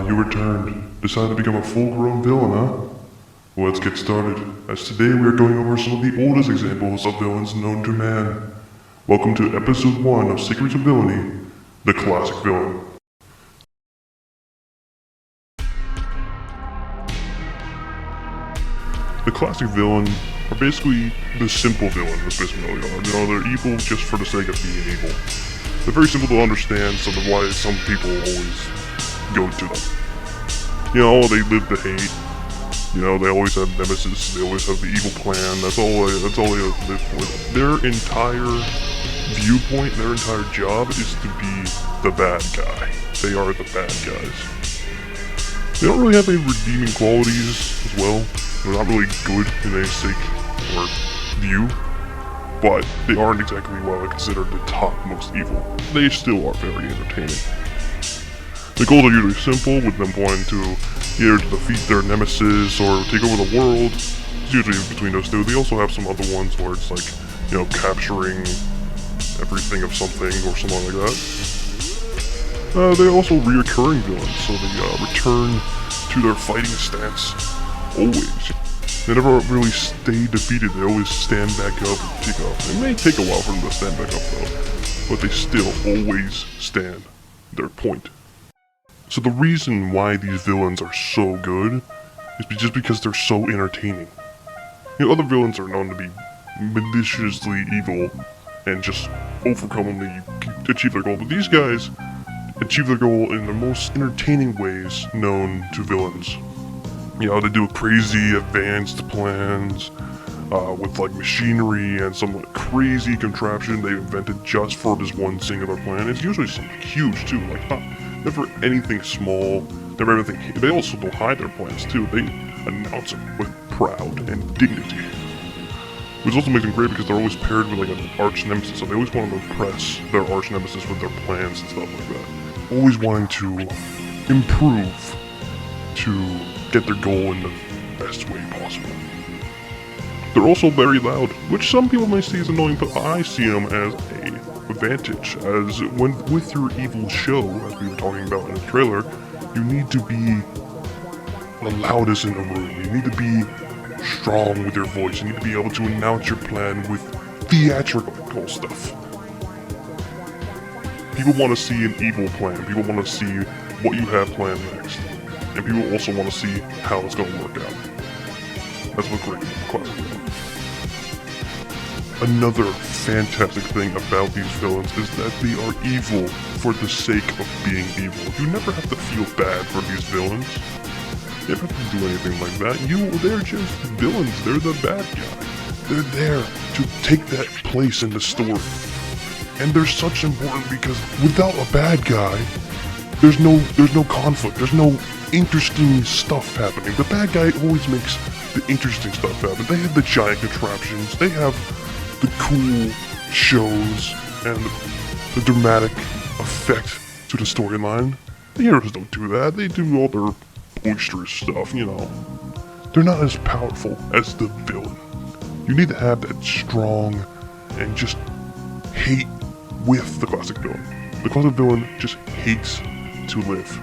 You returned. Decided to become a full-grown villain, huh? Well, let's get started, as today we are going over some of the oldest examples of villains known to man. Welcome to episode 1 of Secrets of Villainy, the classic villain. The classic villain are basically the simple villain, that's basically all they are. You know, they're evil just for the sake of being evil. They're very simple to understand, so that's why some people always go to them. You know, they live to hate. You know, they always have nemesis. They always have the evil plan. That's all they live for. Their entire viewpoint, their entire job is to be the bad guy. They are the bad guys. They don't really have any redeeming qualities as well. They're not really good in any sake or view, but they aren't exactly what I consider the top most evil. They still are very entertaining. The goals are usually simple, with them wanting to either defeat their nemesis or take over the world. It's usually between those two. They also have some other ones where it's like, you know, capturing everything of something or something like that. They're also reoccurring villains, so they return to their fighting stance always. They never really stay defeated, they always stand back up and take off. It may take a while for them to stand back up though, but they still always stand their point. So the reason why these villains are so good is just because they're so entertaining. You know, other villains are known to be maliciously evil and just overcomingly achieve their goal, but these guys achieve their goal in the most entertaining ways known to villains. You know, they do crazy advanced plans with like machinery and some crazy contraption they invented just for this one singular plan. It's usually something huge too, like never anything small, never anything. They also don't hide their plans too. They announce it with pride and dignity. Which also makes them great because they're always paired with like an arch nemesis, so they always want to impress their arch nemesis with their plans and stuff like that. Always wanting to improve, to get their goal in the best way possible. They're also very loud, which some people may see as annoying, but I see them as a advantage, as when with your evil show, as we were talking about in the trailer, you need to be the loudest in the room. You need to be strong with your voice. You need to be able to announce your plan with theatrical stuff. People want to see an evil plan. People want to see what you have planned next. And people also want to see how it's going to work out. That's what great classic villain. Another fantastic thing about these villains is that they are evil for the sake of being evil. You never have to feel bad for these villains. You never have to do anything like that. They're just villains. They're the bad guy. They're there to take that place in the story. And they're such important because without a bad guy, there's no conflict. There's no interesting stuff happening. The bad guy always makes the interesting stuff happen. They have the giant contraptions. They have the cool shows and the dramatic effect to the storyline. The heroes don't do that. They do all their boisterous stuff, you know. They're not as powerful as the villain. You need to have that strong and just hate with the classic villain. The classic villain just hates to live.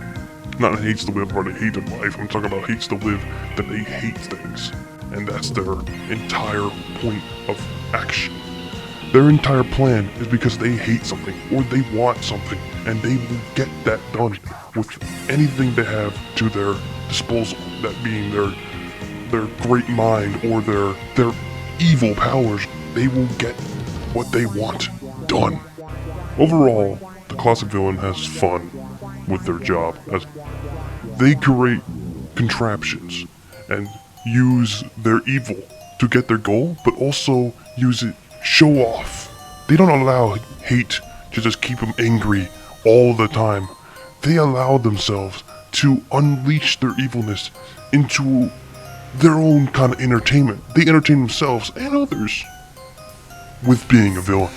Not hates to live or they hate their life. I'm talking about hates to live, that they hate things. And that's their entire point of action. Their entire plan is because they hate something or they want something, and they will get that done with anything they have to their disposal. That being their great mind or their evil powers. They will get what they want done. Overall, the classic villain has fun with their job as they create contraptions and use their evil to get their goal, but also use it show off. They don't allow hate to just keep them angry all the time. They allow themselves to unleash their evilness into their own kind of entertainment. They entertain themselves and others with being a villain.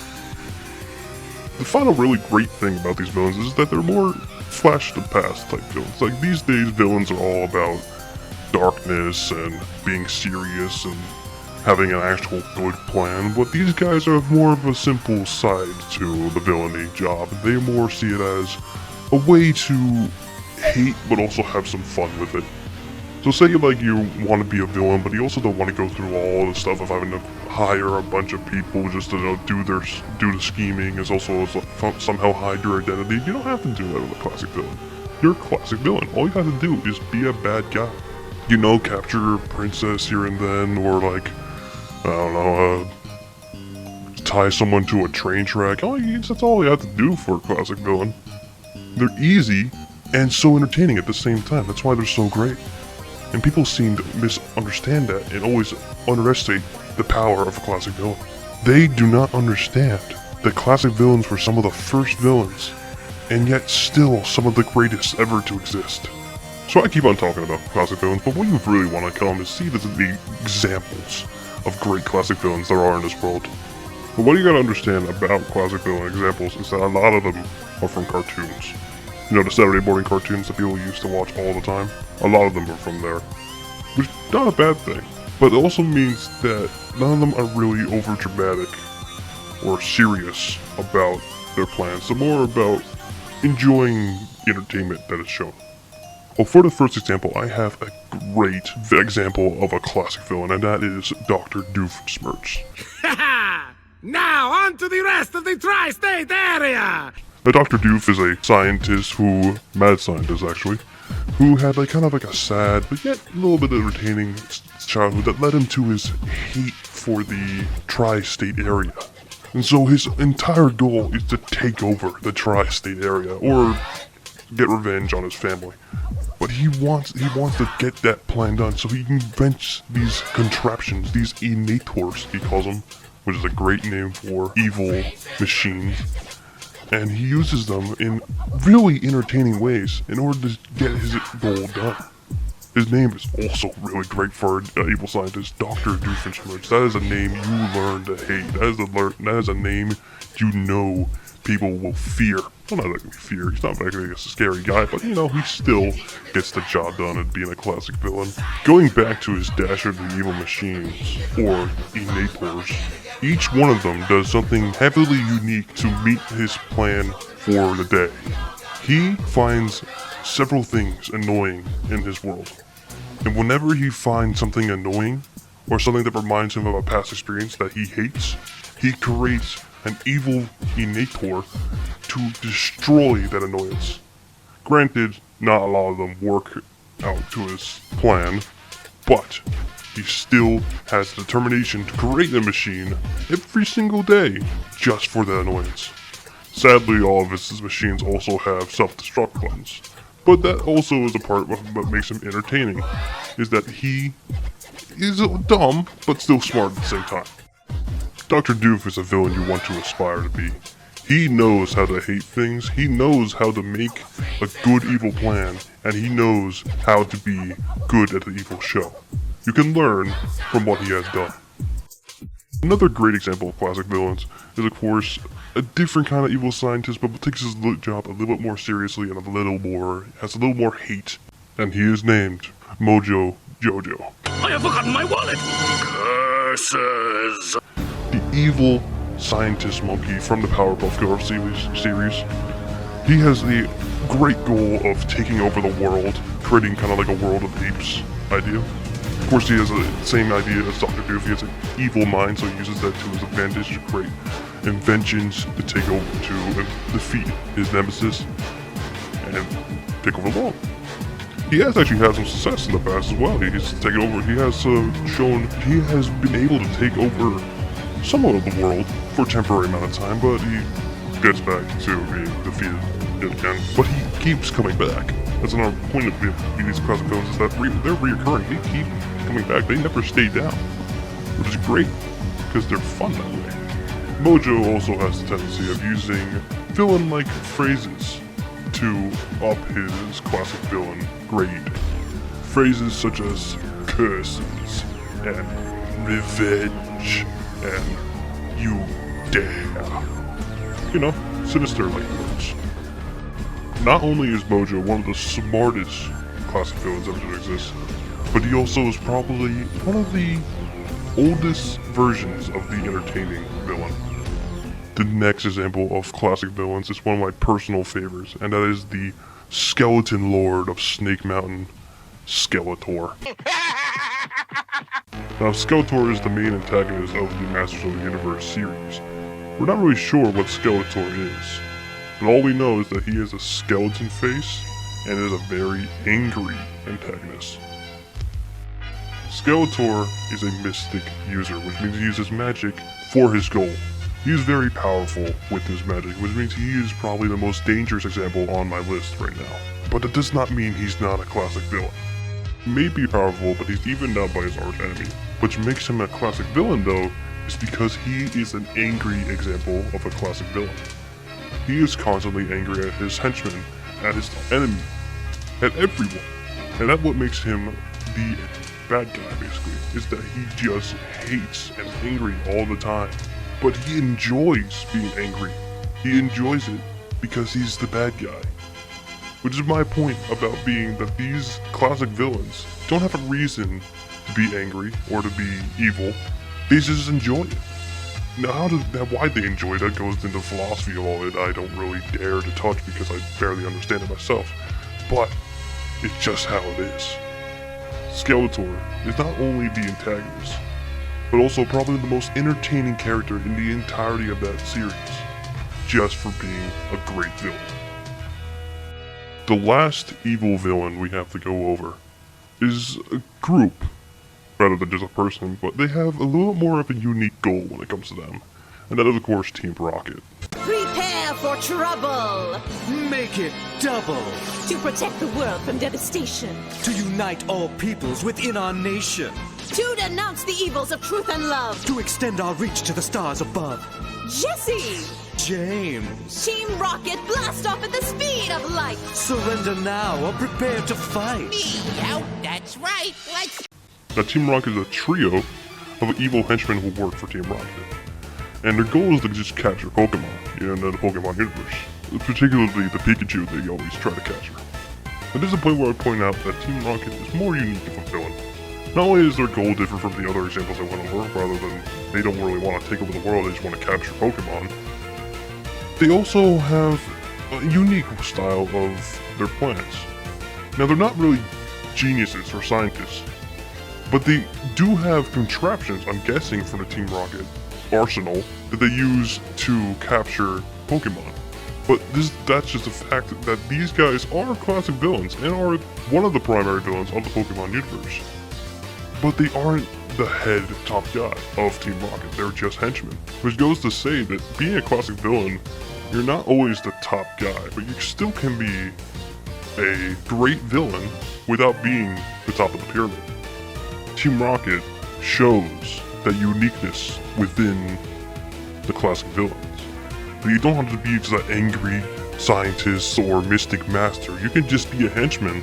The final really great thing about these villains is that they're more flash to the past type villains. Like these days, villains are all about darkness and being serious and having an actual good plan, but these guys have more of a simple side to the villainy job. They more see it as a way to hate but also have some fun with it. So say like you want to be a villain, but you also don't want to go through all the stuff of having to hire a bunch of people just to do the scheming, as also somehow hide your identity. You don't have to do that with a classic villain. You're a classic villain. All you have to do is be a bad guy. You know, capture a princess here and then, or like, I don't know, tie someone to a train track. That's all you have to do for a classic villain. They're easy and so entertaining at the same time. That's why they're so great. And people seem to misunderstand that and always underestimate the power of a classic villain. They do not understand that classic villains were some of the first villains, and yet still some of the greatest ever to exist. So I keep on talking about classic villains, but what you really want to come is see the examples of great classic villains there are in this world. But what you gotta understand about classic villain examples is that a lot of them are from cartoons. You know, the Saturday morning cartoons that people used to watch all the time? A lot of them are from there. Which is not a bad thing, but it also means that none of them are really over dramatic or serious about their plans. They're more about enjoying entertainment that is shown. Well, for the first example, I have a great example of a classic villain, and that is Dr. Doofenshmirtz. Now, on to the rest of the tri-state area! Now, Dr. Doof is a scientist mad scientist actually, who had kind of a sad, but yet a little bit entertaining childhood that led him to his hate for the tri-state area. And so his entire goal is to take over the tri-state area, or get revenge on his family. But he wants to get that plan done, so he invents these contraptions, these innators, he calls them, which is a great name for evil machines. And he uses them in really entertaining ways in order to get his goal done. His name is also really great for an evil scientist, Dr. Doofenshmirtz. That is a name you learn to hate. That is a name you know people will fear. Well, not like fear, he's not like a scary guy, but you know, he still gets the job done at being a classic villain. Going back to his dash of the evil machines, or innators, each one of them does something heavily unique to meet his plan for the day. He finds several things annoying in his world, and whenever he finds something annoying, or something that reminds him of a past experience that he hates, he creates an evil innator to destroy that annoyance. Granted, not a lot of them work out to his plan, but he still has the determination to create a machine every single day just for that annoyance. Sadly, all of his machines also have self-destruct buttons, but that also is a part of what makes him entertaining, is that he is dumb, but still smart at the same time. Dr. Doof is a villain you want to aspire to be. He knows how to hate things, he knows how to make a good evil plan, and he knows how to be good at the evil show. You can learn from what he has done. Another great example of classic villains is, of course, a different kind of evil scientist, but takes his job a little bit more seriously and has a little more hate. And he is named Mojo Jojo. I have forgotten my wallet! Curses! The evil scientist monkey from the Powerpuff Girls series. He has the great goal of taking over the world, creating kind of like a world of apes idea. Of course, he has the same idea as Dr. Doof. He has an evil mind, so he uses that to his advantage to create inventions to take over, to defeat his nemesis and take over the world. He has actually had some success in the past as well. He's taken over. He has shown he has been able to take over some of the world for a temporary amount of time, but he gets back to being defeated again. But he keeps coming back. That's another point of these classic villains, is that they're reoccurring. They keep coming back. They never stay down, which is great because they're fun that way. Mojo also has the tendency of using villain-like phrases to up his classic villain grade. Phrases such as curses and revenge and you dare. You know, sinister-like words. Not only is Mojo one of the smartest classic villains ever to exist, but he also is probably one of the oldest versions of the entertaining villain. The next example of classic villains is one of my personal favorites, and that is the skeleton lord of Snake Mountain, Skeletor. Now, Skeletor is the main antagonist of the Masters of the Universe series. We're not really sure what Skeletor is, but all we know is that he has a skeleton face and is a very angry antagonist. Skeletor is a mystic user, which means he uses magic for his goal. He is very powerful with his magic, which means he is probably the most dangerous example on my list right now. But it does not mean he's not a classic villain. He may be powerful, but he's evened out by his arch enemy. Which makes him a classic villain though, is because he is an angry example of a classic villain. He is constantly angry at his henchmen, at his enemy, at everyone. And that's what makes him the bad guy basically, is that he just hates and is angry all the time. But he enjoys being angry. He enjoys it because he's the bad guy. Which is my point about being that these classic villains don't have a reason to be angry or to be evil. They just enjoy it. Now why they enjoy that goes into philosophy of all it. I don't really dare to touch because I barely understand it myself. But it's just how it is. Skeletor is not only the antagonist, but also probably the most entertaining character in the entirety of that series, just for being a great villain. The last evil villain we have to go over is a group, rather than just a person, but they have a little more of a unique goal when it comes to them, and that is of course Team Rocket. Prepare for trouble! Make it double! To protect the world from devastation. To unite all peoples within our nation. To denounce the evils of truth and love. To extend our reach to the stars above. Jesse! James! Team Rocket blast off at the speed of light! Surrender now or prepare to fight! Meow, that's right, let's... Now Team Rocket is a trio of evil henchmen who work for Team Rocket. And their goal is to just capture Pokemon in the Pokemon universe. Particularly the Pikachu they always try to capture. And this is a point where I point out that Team Rocket is more unique of a villain. Not only is their goal different from the other examples I went over, rather than they don't really want to take over the world, they just want to capture Pokemon, they also have a unique style of their plans. Now they're not really geniuses or scientists, but they do have contraptions, I'm guessing, from the Team Rocket arsenal that they use to capture Pokemon. But that's just a fact that these guys are classic villains and are one of the primary villains of the Pokemon universe. But they aren't the head top guy of Team Rocket, they're just henchmen. Which goes to say that being a classic villain, you're not always the top guy, but you still can be a great villain without being the top of the pyramid. Team Rocket shows that uniqueness within the classic villains. You don't have to be just an angry scientist or mystic master. You can just be a henchman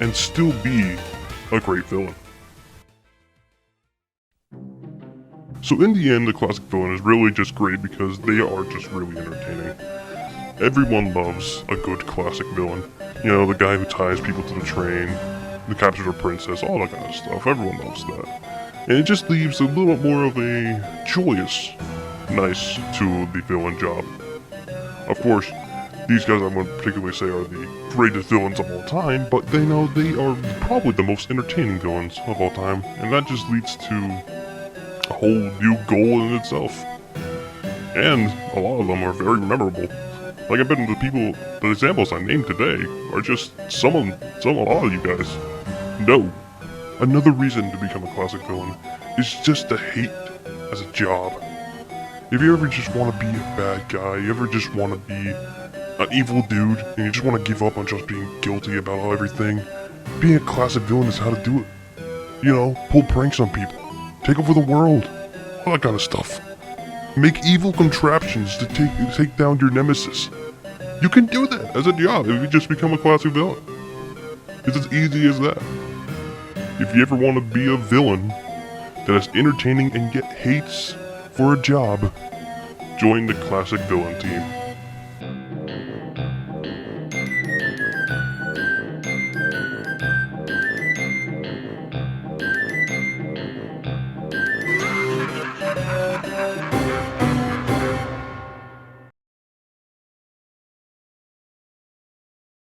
and still be a great villain. So in the end, the classic villain is really just great because they are just really entertaining. Everyone loves a good classic villain. You know, the guy who ties people to the train, the captures a princess, all that kind of stuff. Everyone loves that. And it just leaves a little more of a joyous nice to the villain job. Of course, these guys I wouldn't particularly say are the greatest villains of all time, but they know they are probably the most entertaining villains of all time, and that just leads to a whole new goal in itself. And a lot of them are very memorable. Like I bet the examples I named today are just a lot of you guys know. Another reason to become a classic villain is just to hate as a job. If you ever just want to be a bad guy, you ever just want to be an evil dude, and you just want to give up on just being guilty about everything, being a classic villain is how to do it. You know, pull pranks on people, take over the world, all that kind of stuff. Make evil contraptions to take down your nemesis. You can do that as a job if you just become a classic villain. It's as easy as that. If you ever want to be a villain that is entertaining and yet hates for a job, join the classic villain team.